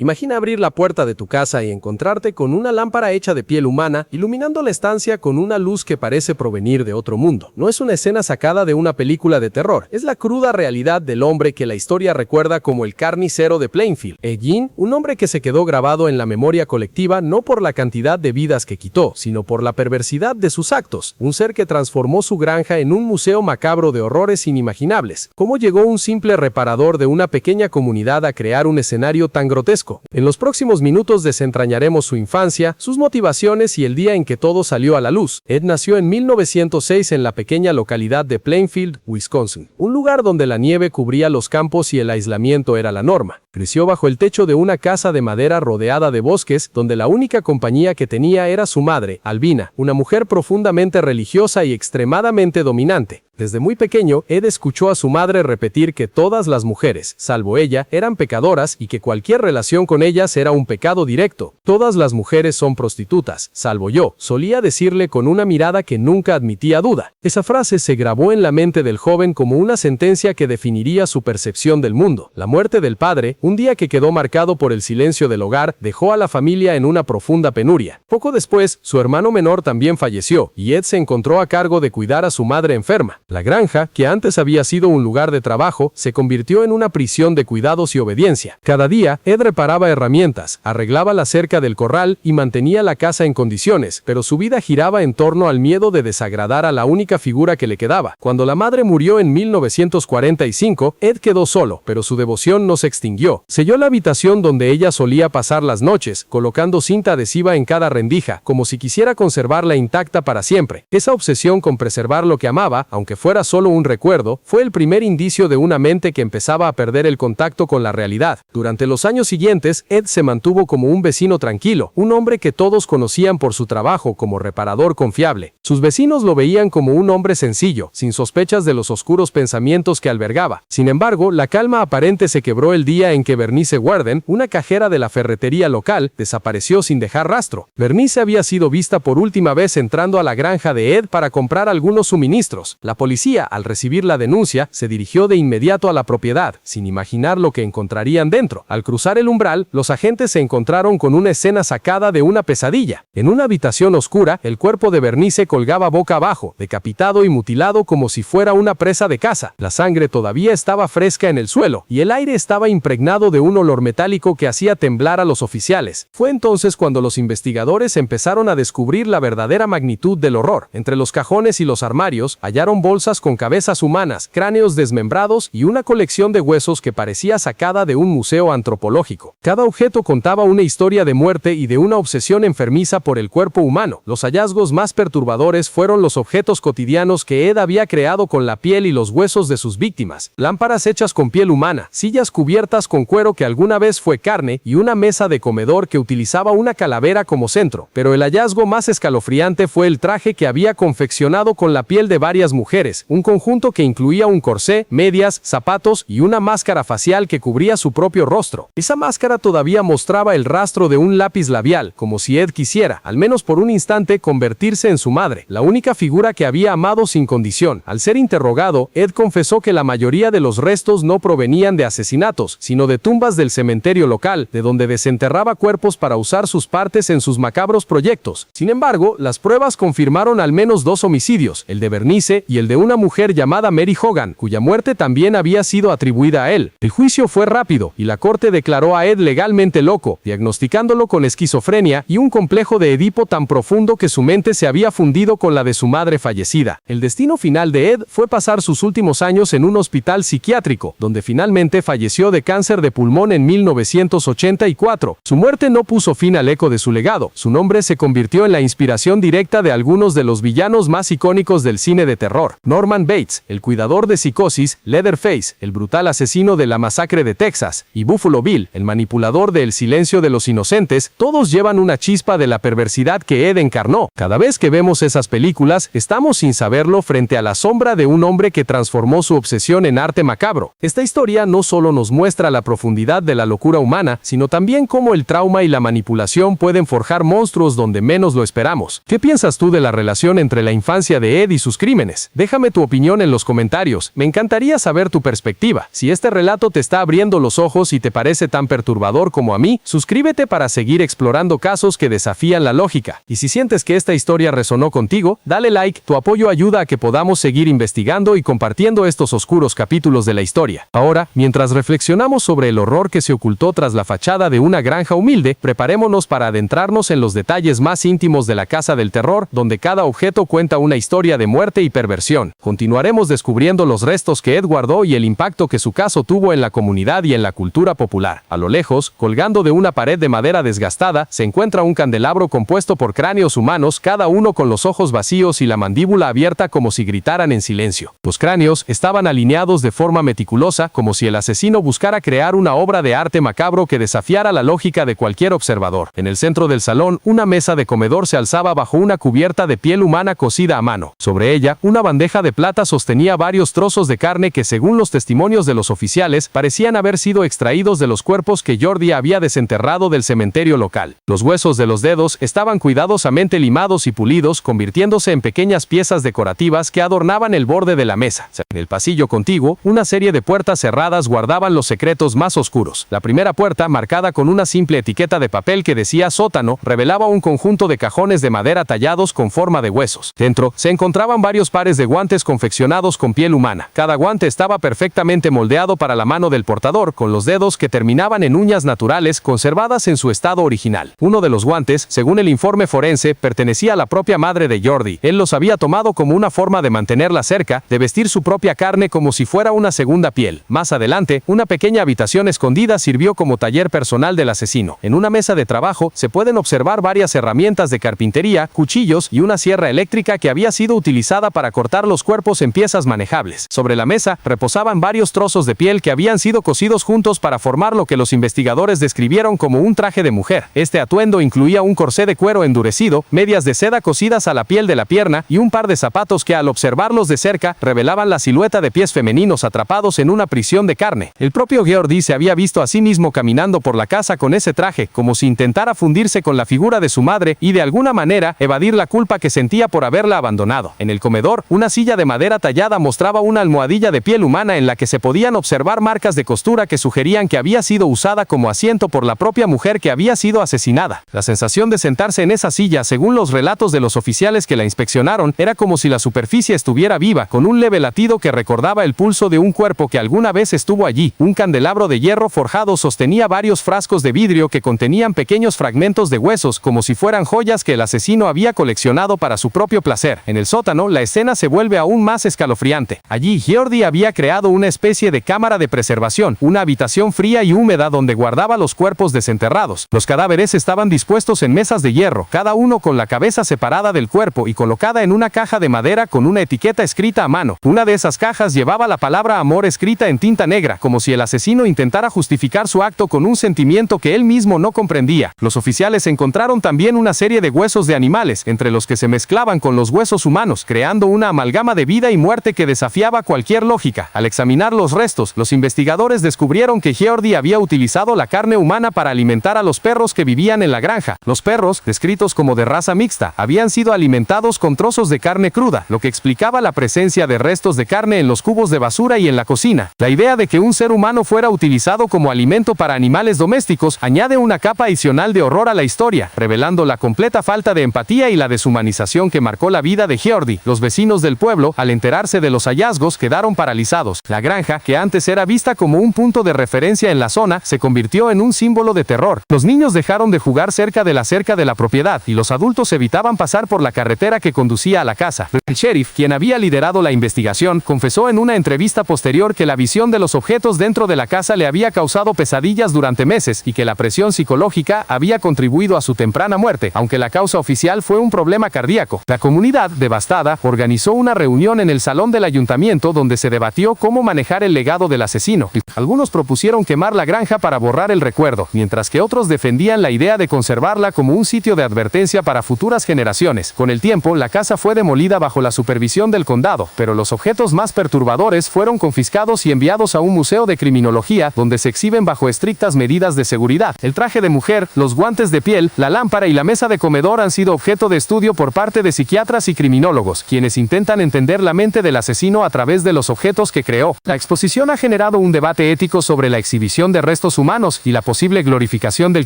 Imagina abrir la puerta de tu casa y encontrarte con una lámpara hecha de piel humana, iluminando la estancia con una luz que parece provenir de otro mundo. No es una escena sacada de una película de terror, es la cruda realidad del hombre que la historia recuerda como el carnicero de Plainfield. Ed Gein, un hombre que se quedó grabado en la memoria colectiva no por la cantidad de vidas que quitó, sino por la perversidad de sus actos. Un ser que transformó su granja en un museo macabro de horrores inimaginables. ¿Cómo llegó un simple reparador de una pequeña comunidad a crear un escenario tan grotesco? En los próximos minutos desentrañaremos su infancia, sus motivaciones y el día en que todo salió a la luz. Ed nació en 1906 en la pequeña localidad de Plainfield, Wisconsin, un lugar donde la nieve cubría los campos y el aislamiento era la norma. Creció bajo el techo de una casa de madera rodeada de bosques, donde la única compañía que tenía era su madre, Albina, una mujer profundamente religiosa y extremadamente dominante. Desde muy pequeño, Ed escuchó a su madre repetir que todas las mujeres, salvo ella, eran pecadoras y que cualquier relación con ellas era un pecado directo. Todas las mujeres son prostitutas, salvo yo, solía decirle con una mirada que nunca admitía duda. Esa frase se grabó en la mente del joven como una sentencia que definiría su percepción del mundo. La muerte del padre, un día que quedó marcado por el silencio del hogar, dejó a la familia en una profunda penuria. Poco después, su hermano menor también falleció, y Ed se encontró a cargo de cuidar a su madre enferma. La granja, que antes había sido un lugar de trabajo, se convirtió en una prisión de cuidados y obediencia. Cada día, Ed reparaba herramientas, arreglaba la cerca del corral y mantenía la casa en condiciones, pero su vida giraba en torno al miedo de desagradar a la única figura que le quedaba. Cuando la madre murió en 1945, Ed quedó solo, pero su devoción no se extinguió. Selló la habitación donde ella solía pasar las noches, colocando cinta adhesiva en cada rendija, como si quisiera conservarla intacta para siempre. Esa obsesión con preservar lo que amaba, aunque fuera solo un recuerdo, fue el primer indicio de una mente que empezaba a perder el contacto con la realidad. Durante los años siguientes, Ed se mantuvo como un vecino tranquilo, un hombre que todos conocían por su trabajo como reparador confiable. Sus vecinos lo veían como un hombre sencillo, sin sospechas de los oscuros pensamientos que albergaba. Sin embargo, la calma aparente se quebró el día en que Bernice Warden, una cajera de la ferretería local, desapareció sin dejar rastro. Bernice había sido vista por última vez entrando a la granja de Ed para comprar algunos suministros. La policía, al recibir la denuncia, se dirigió de inmediato a la propiedad, sin imaginar lo que encontrarían dentro. Al cruzar el umbral, los agentes se encontraron con una escena sacada de una pesadilla. En una habitación oscura, el cuerpo de Bernice colgaba boca abajo, decapitado y mutilado como si fuera una presa de caza. La sangre todavía estaba fresca en el suelo, y el aire estaba impregnado de un olor metálico que hacía temblar a los oficiales. Fue entonces cuando los investigadores empezaron a descubrir la verdadera magnitud del horror. Entre los cajones y los armarios, hallaron bolsas con cabezas humanas, cráneos desmembrados y una colección de huesos que parecía sacada de un museo antropológico. Cada objeto contaba una historia de muerte y de una obsesión enfermiza por el cuerpo humano. Los hallazgos más perturbadores fueron los objetos cotidianos que Ed había creado con la piel y los huesos de sus víctimas. Lámparas hechas con piel humana, sillas cubiertas con cuero que alguna vez fue carne y una mesa de comedor que utilizaba una calavera como centro. Pero el hallazgo más escalofriante fue el traje que había confeccionado con la piel de varias mujeres, un conjunto que incluía un corsé, medias, zapatos y una máscara facial que cubría su propio rostro. Esa máscara todavía mostraba el rastro de un lápiz labial, como si Ed quisiera, al menos por un instante, convertirse en su madre, la única figura que había amado sin condición. Al ser interrogado, Ed confesó que la mayoría de los restos no provenían de asesinatos, sino de tumbas del cementerio local, de donde desenterraba cuerpos para usar sus partes en sus macabros proyectos. Sin embargo, las pruebas confirmaron al menos 2 homicidios, el de Bernice y el de una mujer llamada Mary Hogan, cuya muerte también había sido atribuida a él. El juicio fue rápido, y la corte declaró a Ed legalmente loco, diagnosticándolo con esquizofrenia y un complejo de Edipo tan profundo que su mente se había fundido con la de su madre fallecida. El destino final de Ed fue pasar sus últimos años en un hospital psiquiátrico, donde finalmente falleció de cáncer de pulmón en 1984. Su muerte no puso fin al eco de su legado. Su nombre se convirtió en la inspiración directa de algunos de los villanos más icónicos del cine de terror. Norman Bates, el cuidador de Psicosis, Leatherface, el brutal asesino de la masacre de Texas, y Buffalo Bill, el manipulador de El silencio de los inocentes, todos llevan una chispa de la perversidad que Ed encarnó. Cada vez que vemos esas películas, estamos sin saberlo frente a la sombra de un hombre que transformó su obsesión en arte macabro. Esta historia no solo nos muestra la profundidad de la locura humana, sino también cómo el trauma y la manipulación pueden forjar monstruos donde menos lo esperamos. ¿Qué piensas tú de la relación entre la infancia de Ed y sus crímenes? Deja Déjame tu opinión en los comentarios, me encantaría saber tu perspectiva. Si este relato te está abriendo los ojos y te parece tan perturbador como a mí, suscríbete para seguir explorando casos que desafían la lógica. Y si sientes que esta historia resonó contigo, dale like, tu apoyo ayuda a que podamos seguir investigando y compartiendo estos oscuros capítulos de la historia. Ahora, mientras reflexionamos sobre el horror que se ocultó tras la fachada de una granja humilde, preparémonos para adentrarnos en los detalles más íntimos de la Casa del Terror, donde cada objeto cuenta una historia de muerte y perversión. Continuaremos descubriendo los restos que Ed guardó y el impacto que su caso tuvo en la comunidad y en la cultura popular. A lo lejos, colgando de una pared de madera desgastada, se encuentra un candelabro compuesto por cráneos humanos, cada uno con los ojos vacíos y la mandíbula abierta como si gritaran en silencio. Los cráneos estaban alineados de forma meticulosa, como si el asesino buscara crear una obra de arte macabro que desafiara la lógica de cualquier observador. En el centro del salón, una mesa de comedor se alzaba bajo una cubierta de piel humana cocida a mano. Sobre ella, una bandeja de plata sostenía varios trozos de carne que, según los testimonios de los oficiales, parecían haber sido extraídos de los cuerpos que Jordi había desenterrado del cementerio local. Los huesos de los dedos estaban cuidadosamente limados y pulidos, convirtiéndose en pequeñas piezas decorativas que adornaban el borde de la mesa. En el pasillo contiguo, una serie de puertas cerradas guardaban los secretos más oscuros. La primera puerta, marcada con una simple etiqueta de papel que decía sótano, revelaba un conjunto de cajones de madera tallados con forma de huesos. Dentro, se encontraban varios pares de guantes confeccionados con piel humana. Cada guante estaba perfectamente moldeado para la mano del portador, con los dedos que terminaban en uñas naturales conservadas en su estado original. Uno de los guantes, según el informe forense, pertenecía a la propia madre de Jordi. Él los había tomado como una forma de mantenerla cerca, de vestir su propia carne como si fuera una segunda piel. Más adelante, una pequeña habitación escondida sirvió como taller personal del asesino. En una mesa de trabajo se pueden observar varias herramientas de carpintería, cuchillos y una sierra eléctrica que había sido utilizada para cortar los cuerpos en piezas manejables. Sobre la mesa reposaban varios trozos de piel que habían sido cosidos juntos para formar lo que los investigadores describieron como un traje de mujer. Este atuendo incluía un corsé de cuero endurecido, medias de seda cosidas a la piel de la pierna y un par de zapatos que, al observarlos de cerca, revelaban la silueta de pies femeninos atrapados en una prisión de carne. El propio Jordi se había visto a sí mismo caminando por la casa con ese traje, como si intentara fundirse con la figura de su madre y de alguna manera evadir la culpa que sentía por haberla abandonado. En el comedor, una silla de madera tallada mostraba una almohadilla de piel humana en la que se podían observar marcas de costura que sugerían que había sido usada como asiento por la propia mujer que había sido asesinada. La sensación de sentarse en esa silla, según los relatos de los oficiales que la inspeccionaron, era como si la superficie estuviera viva, con un leve latido que recordaba el pulso de un cuerpo que alguna vez estuvo allí. Un candelabro de hierro forjado sostenía varios frascos de vidrio que contenían pequeños fragmentos de huesos, como si fueran joyas que el asesino había coleccionado para su propio placer. En el sótano, la escena se vuelve aún más escalofriante. Allí, Jordi había creado una especie de cámara de preservación, una habitación fría y húmeda donde guardaba los cuerpos desenterrados. Los cadáveres estaban dispuestos en mesas de hierro, cada uno con la cabeza separada del cuerpo y colocada en una caja de madera con una etiqueta escrita a mano. Una de esas cajas llevaba la palabra amor escrita en tinta negra, como si el asesino intentara justificar su acto con un sentimiento que él mismo no comprendía. Los oficiales encontraron también una serie de huesos de animales, entre los que se mezclaban con los huesos humanos, creando una amalgama de vida y muerte que desafiaba cualquier lógica. Al examinar los restos, los investigadores descubrieron que Jordi había utilizado la carne humana para alimentar a los perros que vivían en la granja. Los perros, descritos como de raza mixta, habían sido alimentados con trozos de carne cruda, lo que explicaba la presencia de restos de carne en los cubos de basura y en la cocina. La idea de que un ser humano fuera utilizado como alimento para animales domésticos añade una capa adicional de horror a la historia, revelando la completa falta de empatía y la deshumanización que marcó la vida de Jordi. Los vecinos del pueblo, al enterarse de los hallazgos, quedaron paralizados. La granja, que antes era vista como un punto de referencia en la zona, se convirtió en un símbolo de terror. Los niños dejaron de jugar cerca de la cerca de la propiedad y los adultos evitaban pasar por la carretera que conducía a la casa. El sheriff, quien había liderado la investigación, confesó en una entrevista posterior que la visión de los objetos dentro de la casa le había causado pesadillas durante meses y que la presión psicológica había contribuido a su temprana muerte, aunque la causa oficial fue un problema cardíaco. La comunidad, devastada, organizó una reunión en el salón del ayuntamiento donde se debatió cómo manejar el legado del asesino. Algunos propusieron quemar la granja para borrar el recuerdo, mientras que otros defendían la idea de conservarla como un sitio de advertencia para futuras generaciones. Con el tiempo, la casa fue demolida bajo la supervisión del condado, pero los objetos más perturbadores fueron confiscados y enviados a un museo de criminología, donde se exhiben bajo estrictas medidas de seguridad. El traje de mujer, los guantes de piel, la lámpara y la mesa de comedor han sido objeto de estudio por parte de psiquiatras y criminólogos, quienes intentan intentan entender la mente del asesino a través de los objetos que creó. La exposición ha generado un debate ético sobre la exhibición de restos humanos y la posible glorificación del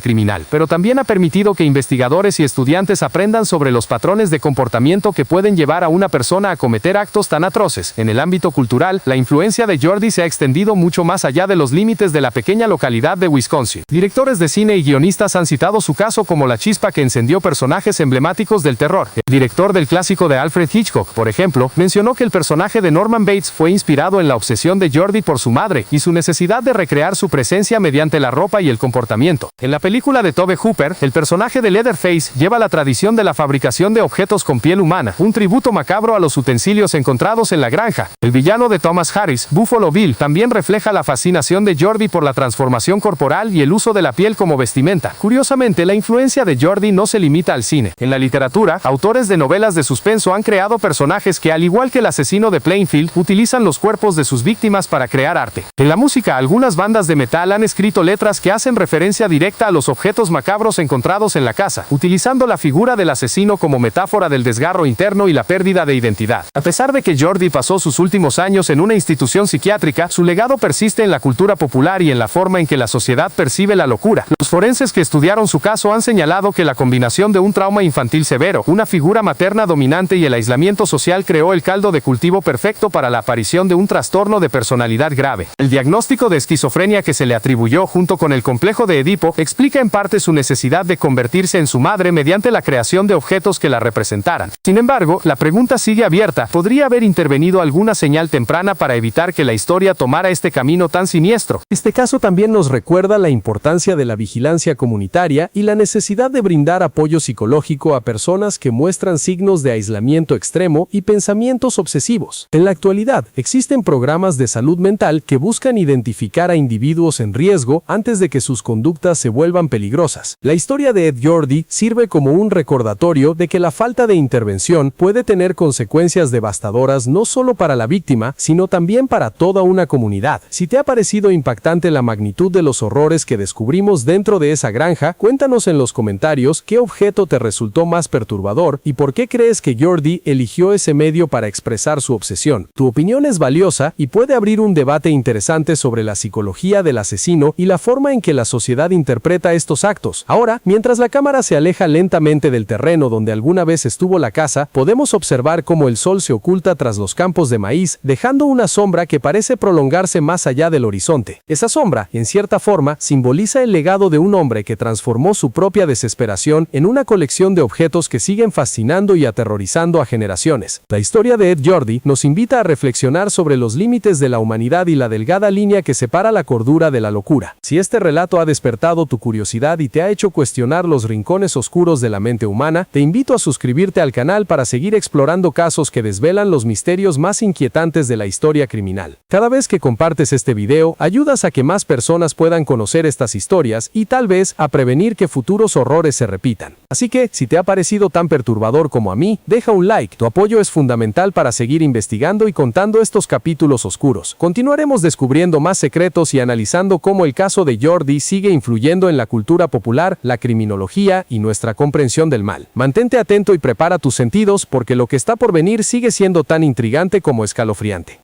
criminal, pero también ha permitido que investigadores y estudiantes aprendan sobre los patrones de comportamiento que pueden llevar a una persona a cometer actos tan atroces. En el ámbito cultural, la influencia de Jordi se ha extendido mucho más allá de los límites de la pequeña localidad de Wisconsin. Directores de cine y guionistas han citado su caso como la chispa que encendió personajes emblemáticos del terror. El director del clásico de Alfred Hitchcock, por ejemplo, mencionó que el personaje de Norman Bates fue inspirado en la obsesión de Jordi por su madre y su necesidad de recrear su presencia mediante la ropa y el comportamiento. En la película de Tobe Hooper, el personaje de Leatherface lleva la tradición de la fabricación de objetos con piel humana, un tributo macabro a los utensilios encontrados en la granja. El villano de Thomas Harris, Buffalo Bill, también refleja la fascinación de Jordi por la transformación corporal y el uso de la piel como vestimenta. Curiosamente, la influencia de Jordi no se limita al cine. En la literatura, autores de novelas de suspenso han creado personajes que, al igual que el asesino de Plainfield, utilizan los cuerpos de sus víctimas para crear arte. En la música, algunas bandas de metal han escrito letras que hacen referencia directa a los objetos macabros encontrados en la casa, utilizando la figura del asesino como metáfora del desgarro interno y la pérdida de identidad. A pesar de que Jordi pasó sus últimos años en una institución psiquiátrica, su legado persiste en la cultura popular y en la forma en que la sociedad percibe la locura. Los forenses que estudiaron su caso han señalado que la combinación de un trauma infantil severo, una figura materna dominante y el aislamiento social creó el caldo de cultivo perfecto para la aparición de un trastorno de personalidad grave. El diagnóstico de esquizofrenia que se le atribuyó junto con el complejo de Edipo explica en parte su necesidad de convertirse en su madre mediante la creación de objetos que la representaran. Sin embargo, la pregunta sigue abierta: ¿podría haber intervenido alguna señal temprana para evitar que la historia tomara este camino tan siniestro? Este caso también nos recuerda la importancia de la vigilancia comunitaria y la necesidad de brindar apoyo psicológico a personas que muestran signos de aislamiento extremo y pensamientos obsesivos. En la actualidad, existen programas de salud mental que buscan identificar a individuos en riesgo antes de que sus conductas se vuelvan peligrosas. La historia de Ed Jordi sirve como un recordatorio de que la falta de intervención puede tener consecuencias devastadoras no solo para la víctima, sino también para toda una comunidad. Si te ha parecido impactante la magnitud de los horrores que descubrimos dentro de esa granja, cuéntanos en los comentarios qué objeto te resultó más perturbador y por qué crees que Jordi eligió ese medio para expresar su obsesión. Tu opinión es valiosa y puede abrir un debate interesante sobre la psicología del asesino y la forma en que la sociedad interpreta estos actos. Ahora, mientras la cámara se aleja lentamente del terreno donde alguna vez estuvo la casa, podemos observar cómo el sol se oculta tras los campos de maíz, dejando una sombra que parece prolongarse más allá del horizonte. Esa sombra, en cierta forma, simboliza el legado de un hombre que transformó su propia desesperación en una colección de objetos que siguen fascinando y aterrorizando a generaciones. La historia de Ed Jordi nos invita a reflexionar sobre los límites de la humanidad y la delgada línea que separa la cordura de la locura. Si este relato ha despertado tu curiosidad y te ha hecho cuestionar los rincones oscuros de la mente humana, te invito a suscribirte al canal para seguir explorando casos que desvelan los misterios más inquietantes de la historia criminal. Cada vez que compartes este video, ayudas a que más personas puedan conocer estas historias y tal vez a prevenir que futuros horrores se repitan. Así que, si te ha parecido tan perturbador como a mí, deja un like. Tu apoyo es fundamental para seguir investigando y contando estos capítulos oscuros. Continuaremos descubriendo más secretos y analizando cómo el caso de Jordi sigue influyendo en la cultura popular, la criminología y nuestra comprensión del mal. Mantente atento y prepara tus sentidos porque lo que está por venir sigue siendo tan intrigante como escalofriante.